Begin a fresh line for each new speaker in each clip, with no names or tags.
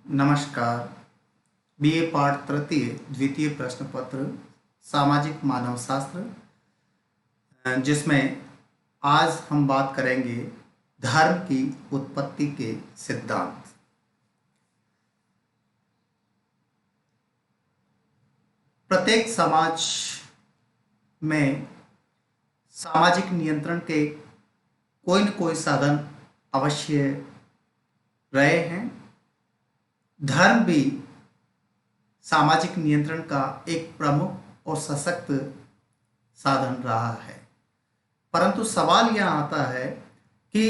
नमस्कार। बीए पाठ तृतीय द्वितीय प्रश्न पत्र सामाजिक मानव शास्त्र, जिसमें आज हम बात करेंगे धर्म की उत्पत्ति के सिद्धांत। प्रत्येक समाज में सामाजिक नियंत्रण के कोई न कोई साधन अवश्य रहे हैं। धर्म भी सामाजिक नियंत्रण का एक प्रमुख और सशक्त साधन रहा है, परंतु सवाल यह आता है कि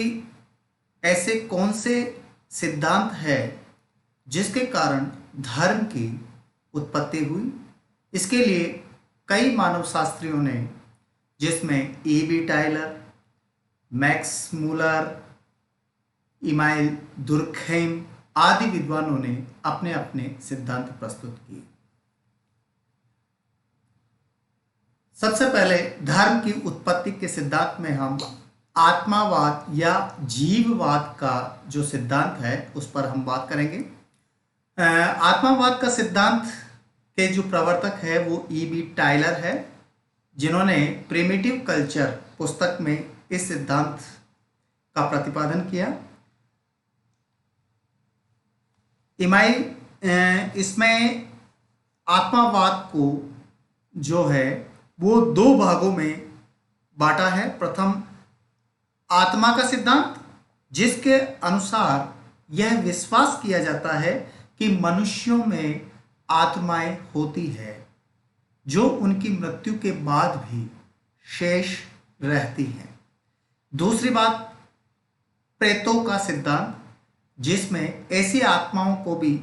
ऐसे कौन से सिद्धांत है जिसके कारण धर्म की उत्पत्ति हुई। इसके लिए कई मानव शास्त्रियों ने, जिसमें E.B. Tyler, Max Muller, email Durkheim आदि विद्वानों ने अपने अपने सिद्धांत प्रस्तुत किए। सबसे पहले धर्म की उत्पत्ति के सिद्धांत में हम आत्मावाद या जीववाद का जो सिद्धांत है उस पर हम बात करेंगे। आत्मावाद का सिद्धांत के जो प्रवर्तक है वो E.B. टायलर है, जिन्होंने प्रिमिटिव कल्चर पुस्तक में इस सिद्धांत का प्रतिपादन किया। इमाइल इसमें आत्मावाद को जो है वो दो भागों में बांटा है। प्रथम आत्मा का सिद्धांत, जिसके अनुसार यह विश्वास किया जाता है कि मनुष्यों में आत्माएं होती है जो उनकी मृत्यु के बाद भी शेष रहती हैं। दूसरी बात प्रेतों का सिद्धांत, जिसमें ऐसी आत्माओं को भी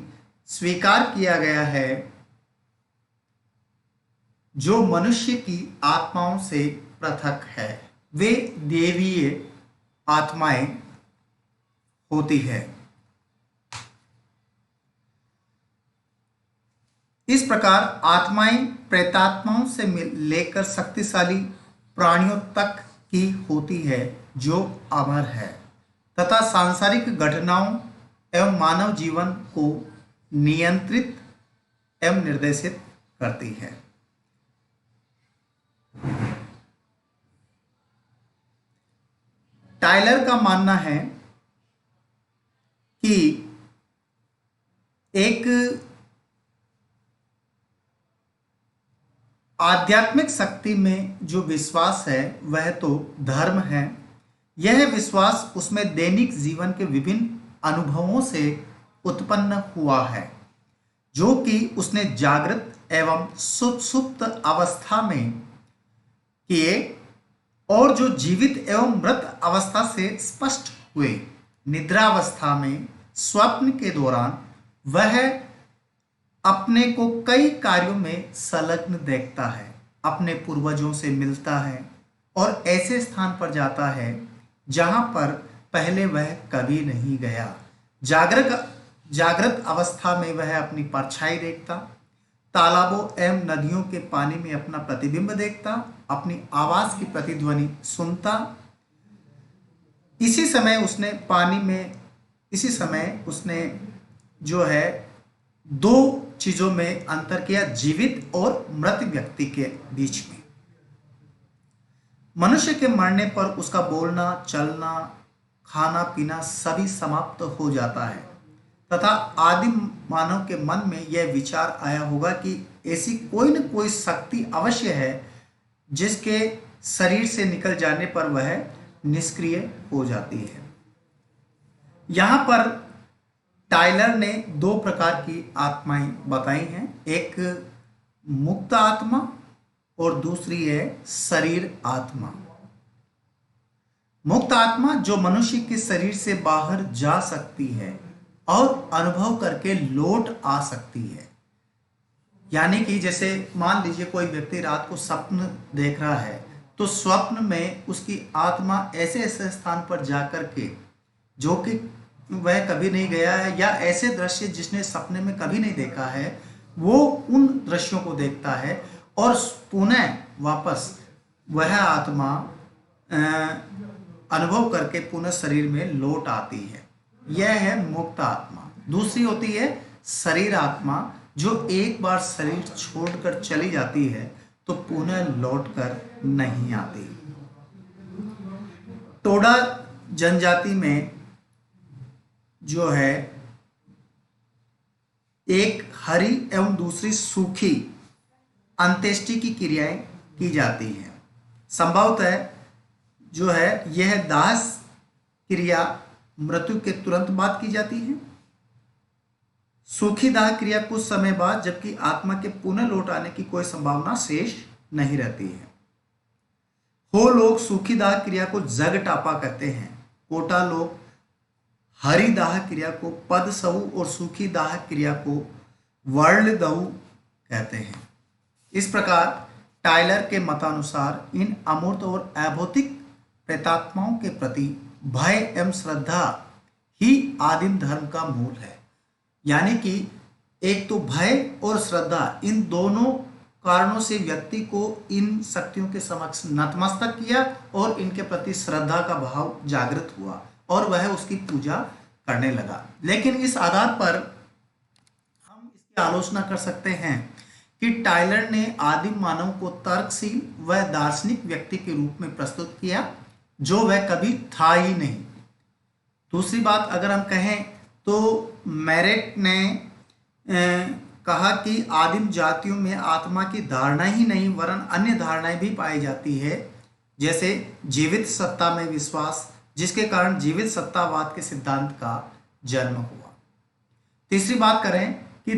स्वीकार किया गया है जो मनुष्य की आत्माओं से पृथक है, वे देवीय आत्माएं होती है। इस प्रकार आत्माएं प्रेतात्माओं से लेकर शक्तिशाली प्राणियों तक की होती है जो अमर है तथा सांसारिक घटनाओं एवं मानव जीवन को नियंत्रित एवं निर्देशित करती है। टायलर का मानना है कि एक आध्यात्मिक शक्ति में जो विश्वास है वह तो धर्म है। यह विश्वास उसमें दैनिक जीवन के विभिन्न अनुभवों से उत्पन्न हुआ है, जो कि उसने जागृत एवं सुप्त अवस्था में किए और जो जीवित एवं मृत अवस्था से स्पष्ट हुए। निद्रावस्था में स्वप्न के दौरान वह अपने को कई कार्यों में संलग्न देखता है, अपने पूर्वजों से मिलता है और ऐसे स्थान पर जाता है जहां पर पहले वह कभी नहीं गया। जागृत अवस्था में वह अपनी परछाई देखता, तालाबों एवं नदियों के पानी में अपना प्रतिबिंब देखता, अपनी आवाज की प्रतिध्वनि सुनता। इसी समय उसने जो है दो चीजों में अंतर किया, जीवित और मृत व्यक्ति के बीच में। मनुष्य के मरने पर उसका बोलना, चलना, खाना पीना सभी समाप्त हो जाता है तथा आदिम मानव के मन में यह विचार आया होगा कि ऐसी कोई न कोई शक्ति अवश्य है जिसके शरीर से निकल जाने पर वह निष्क्रिय हो जाती है। यहां पर टायलर ने दो प्रकार की आत्माएं बताई हैं, एक मुक्त आत्मा और दूसरी है शरीर आत्मा। मुक्त आत्मा जो मनुष्य के शरीर से बाहर जा सकती है और अनुभव करके लौट आ सकती है। यानी कि जैसे मान लीजिए कोई व्यक्ति रात को स्वप्न देख रहा है, तो स्वप्न में उसकी आत्मा ऐसे ऐसे स्थान पर जाकर के, जो कि वह कभी नहीं गया है, या ऐसे दृश्य जिसने सपने में कभी नहीं देखा है, वो उन दृश्यों को देखता है और पुनः वापस वह आत्मा अनुभव करके पुनः शरीर में लौट आती है। यह है मुक्त आत्मा। दूसरी होती है शरीर आत्मा जो एक बार शरीर छोड़कर चली जाती है तो पुनः लौटकर नहीं आती। टोडा जनजाति में जो है एक हरी एवं दूसरी सूखी अंत्येष्टि की क्रियाएं की जाती हैं। संभवतः जो है यह दाह क्रिया मृत्यु के तुरंत बाद की जाती है। सूखी दाह क्रिया कुछ समय बाद, जबकि आत्मा के पुनः लौट आने की कोई संभावना शेष नहीं रहती है। हो लोग सूखी दाह क्रिया को जग टापा कहते हैं। कोटा लोग हरि दाह क्रिया को पद सऊ और सूखी दाह क्रिया को वर्ल दऊ कहते हैं। इस प्रकार टाइलर के मतानुसार इन अमूर्त और अभौतिक प्रेतात्माओं के प्रति भय एवं श्रद्धा ही आदिम धर्म का मूल है। यानी कि एक तो भय और श्रद्धा, इन दोनों कारणों से व्यक्ति को इन शक्तियों के समक्ष नतमस्तक किया और इनके प्रति श्रद्धा का भाव जागृत हुआ और वह उसकी पूजा करने लगा। लेकिन इस आधार पर हम इसकी आलोचना कर सकते हैं कि टाइलर ने आदिम मानव को तर्कशील व दार्शनिक व्यक्ति के रूप में प्रस्तुत किया, जो वह कभी था ही नहीं। दूसरी बात अगर हम कहें तो मेरेट ने कहा कि आदिम जातियों में आत्मा की धारणा ही नहीं वरन अन्य धारणाएं भी पाई जाती है, जैसे जीवित सत्ता में विश्वास, जिसके कारण जीवित सत्तावाद के सिद्धांत का जन्म हुआ। तीसरी बात करें कि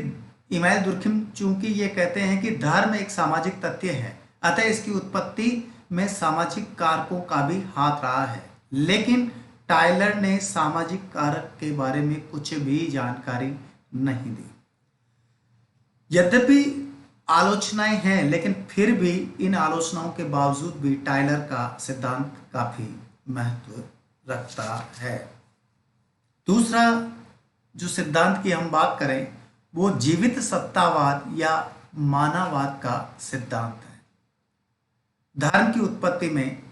इमानुएल दुर्खिम चूंकि ये कहते हैं कि धर्म एक सामाजिक तथ्य है, अतः इसकी उत्पत्ति में सामाजिक कारकों का भी हाथ रहा है। लेकिन टाइलर ने सामाजिक कारक के बारे में कुछ भी जानकारी नहीं दी। यद्यपि आलोचनाएं हैं, लेकिन फिर भी इन आलोचनाओं के बावजूद भी टाइलर का सिद्धांत काफी महत्व रखता है। दूसरा जो सिद्धांत की हम बात करें वो जीवित सत्तावाद या मानववाद का सिद्धांत है। धर्म की उत्पत्ति में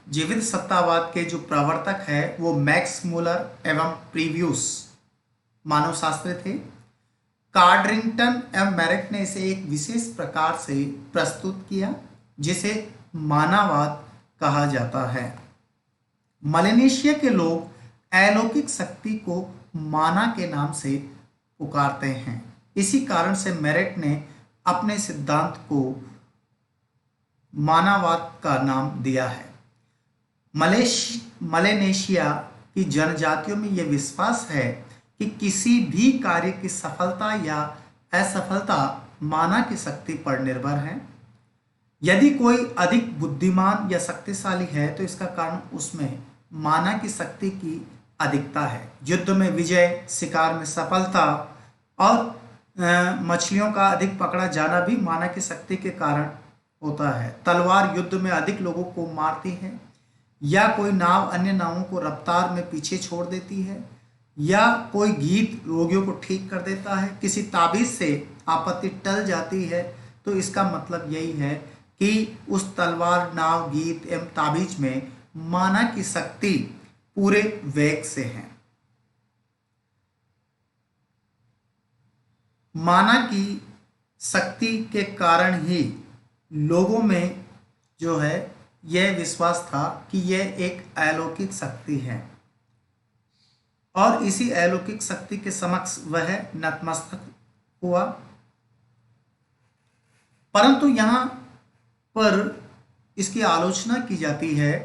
जीवित सत्तावाद के जो प्रवर्तक है वो मैक्स मूलर एवं प्रीवियस मानव शास्त्री थे। कार्डरिंगटन एवं मेरेट ने इसे एक विशेष प्रकार से प्रस्तुत किया जिसे मानववाद कहा जाता है। मलेनेशिया के लोग अलौकिक शक्ति को माना के नाम से पुकारते हैं। इसी कारण से मेरेट ने अपने सिद्धांत को मानववाद का नाम दिया है। मलेनेशिया की जनजातियों में यह विश्वास है कि किसी भी कार्य की सफलता या असफलता माना की शक्ति पर निर्भर है। यदि कोई अधिक बुद्धिमान या शक्तिशाली है तो इसका कारण उसमें माना की शक्ति की अधिकता है। युद्ध में विजय, शिकार में सफलता और मछलियों का अधिक पकड़ा जाना भी माना की शक्ति के कारण होता है। तलवार युद्ध में अधिक लोगों को मारती है, या कोई नाव अन्य नावों को रफ्तार में पीछे छोड़ देती है, या कोई गीत रोगियों को ठीक कर देता है, किसी ताबीज से आपत्ति टल जाती है। तो इसका मतलब यही है कि उस तलवार, नाव, गीत एवं ताबीज में माना की शक्ति पूरे वेग से है। माना की शक्ति के कारण ही लोगों में जो है यह विश्वास था कि यह एक अलौकिक शक्ति है और इसी अलौकिक शक्ति के समक्ष वह नतमस्तक हुआ। परंतु यहाँ पर इसकी आलोचना की जाती है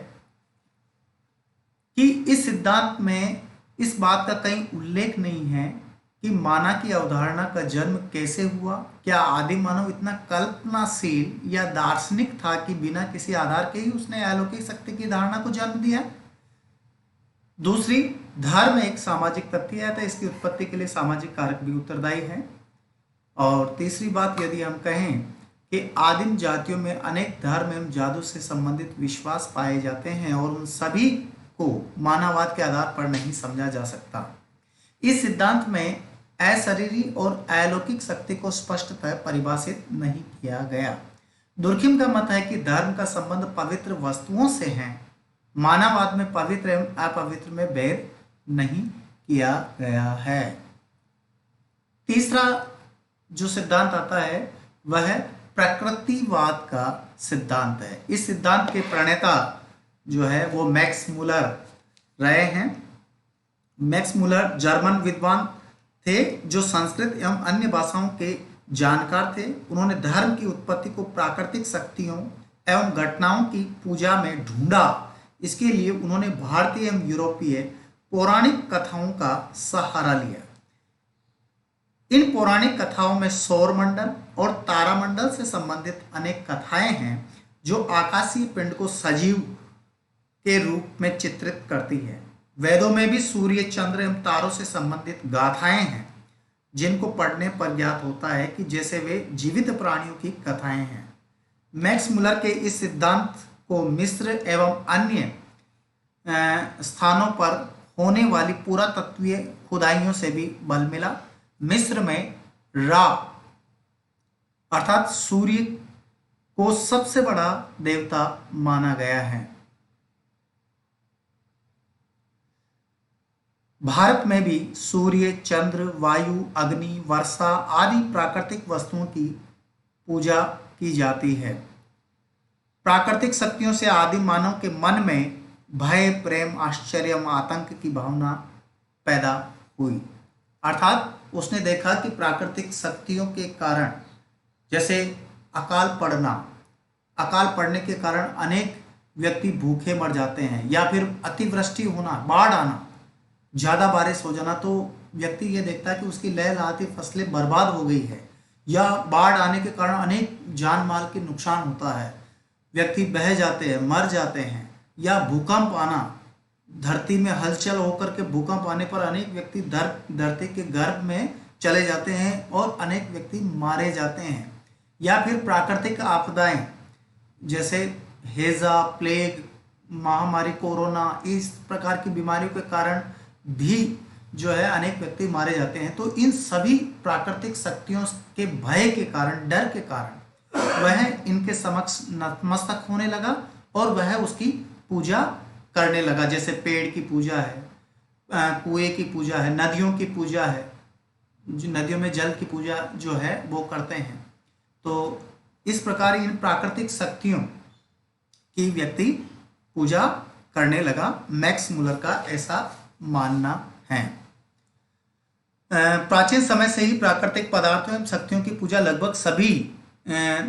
कि इस सिद्धांत में इस बात का कहीं उल्लेख नहीं है कि माना की अवधारणा का जन्म कैसे हुआ। क्या आदिम मानव इतना कल्पनाशील या दार्शनिक था कि बिना किसी आधार के ही उसने अलौकिक शक्ति की धारणा को जन्म दिया। दूसरी, धर्म एक सामाजिक तथ्य है तो इसकी उत्पत्ति के लिए सामाजिक कारक भी उत्तरदायी है। और तीसरी बात, यदि हम कहें कि आदिम जातियों में अनेक धर्म एवं जादू से संबंधित विश्वास पाए जाते हैं और उन सभी को मानववाद के आधार पर नहीं समझा जा सकता। इस सिद्धांत में अशरीरी और अलौकिक शक्ति को स्पष्टतः परिभाषित नहीं किया गया। दुर्खिम का मत है कि धर्म का संबंध पवित्र वस्तुओं से है। मानववाद में पवित्र एवं अपवित्र में भेद नहीं किया गया है। तीसरा जो सिद्धांत आता है वह प्रकृतिवाद का सिद्धांत है। इस सिद्धांत के प्रणेता जो है वो मैक्स मूलर रहे हैं। मैक्स मूलर जर्मन विद्वान थे जो संस्कृत एवं अन्य भाषाओं के जानकार थे। उन्होंने धर्म की उत्पत्ति को प्राकृतिक शक्तियों एवं घटनाओं की पूजा में ढूंढा। इसके लिए उन्होंने भारतीय एवं यूरोपीय पौराणिक कथाओं का सहारा लिया। इन पौराणिक कथाओं में सौरमंडल और तारामंडल से संबंधित अनेक कथाएं हैं जो आकाशीय पिंड को सजीव के रूप में चित्रित करती है। वेदों में भी सूर्य, चंद्र एवं तारों से संबंधित गाथाएं हैं जिनको पढ़ने पर ज्ञात होता है कि जैसे वे जीवित प्राणियों की कथाएं हैं। मैक्स मुलर के इस सिद्धांत को मिस्र एवं अन्य स्थानों पर होने वाली पुरातत्वीय खुदाइयों से भी बल मिला। मिस्र में रा अर्थात सूर्य को सबसे बड़ा देवता माना गया है। भारत में भी सूर्य, चंद्र, वायु, अग्नि, वर्षा आदि प्राकृतिक वस्तुओं की पूजा की जाती है। प्राकृतिक शक्तियों से आदि मानव के मन में भय, प्रेम, आश्चर्य एवं आतंक की भावना पैदा हुई। अर्थात उसने देखा कि प्राकृतिक शक्तियों के कारण जैसे अकाल पड़ने के कारण अनेक व्यक्ति भूखे मर जाते हैं, या फिर अतिवृष्टि होना, बाढ़ आना, ज़्यादा बारिश हो जाना, तो व्यक्ति ये देखता है कि उसकी लहलहाती फसलें बर्बाद हो गई है, या बाढ़ आने के कारण अनेक जान माल के नुकसान होता है, व्यक्ति बह जाते हैं, मर जाते हैं, या भूकंप आना, धरती में हलचल होकर के भूकंप आने पर अनेक व्यक्ति धरती के गर्भ में चले जाते हैं और अनेक व्यक्ति मारे जाते हैं। या फिर प्राकृतिक आपदाएं जैसे हैजा, प्लेग, महामारी, कोरोना, इस प्रकार की बीमारियों के कारण भी जो है अनेक व्यक्ति मारे जाते हैं। तो इन सभी प्राकृतिक शक्तियों के भय के कारण, डर के कारण वह इनके समक्ष नतमस्तक होने लगा और वह उसकी पूजा करने लगा। जैसे पेड़ की पूजा है, कुएं की पूजा है, नदियों की पूजा है, नदियों में जल की पूजा जो है वो करते हैं। तो इस प्रकार इन प्राकृतिक शक्तियों की व्यक्ति पूजा करने लगा। मैक्स मुलर का ऐसा मानना है। प्राचीन समय से ही प्राकृतिक पदार्थों एवं शक्तियों की पूजा लगभग सभी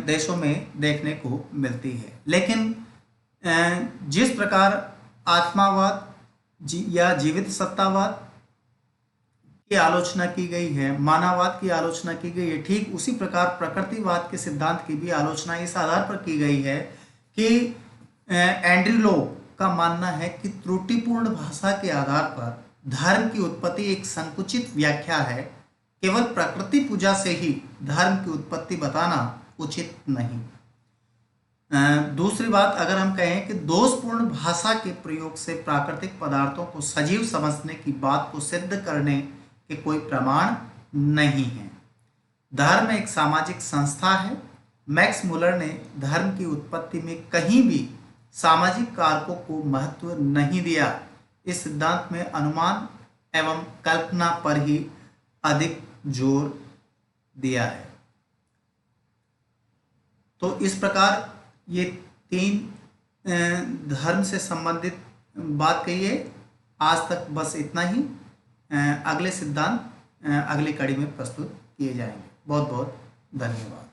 देशों में देखने को मिलती है। लेकिन जिस प्रकार आत्मावाद या जीवित सत्तावाद की आलोचना की गई है, मानववाद की आलोचना की गई है, ठीक उसी प्रकार प्रकृतिवाद के सिद्धांत की भी आलोचना इस आधार पर की गई है कि एंड्रयू लो का मानना है कि त्रुटिपूर्ण भाषा के आधार पर धर्म की उत्पत्ति एक संकुचित व्याख्या है। केवल प्रकृति पूजा से ही धर्म की उत्पत्ति बताना उचित नहीं। दूसरी बात, अगर हम कहें कि दोषपूर्ण भाषा के प्रयोग से प्राकृतिक पदार्थों को सजीव समझने की बात को सिद्ध करने के कोई प्रमाण नहीं है। धर्म एक सामाजिक संस्था है। मैक्स मुलर ने धर्म की उत्पत्ति में कहीं भी सामाजिक कारकों को महत्व नहीं दिया। इस सिद्धांत में अनुमान एवं कल्पना पर ही अधिक जोर दिया है। तो इस प्रकार ये तीन धर्म से संबंधित बात कही है। आज तक बस इतना ही। अगले सिद्धांत अगली कड़ी में प्रस्तुत किए जाएंगे। बहुत बहुत धन्यवाद।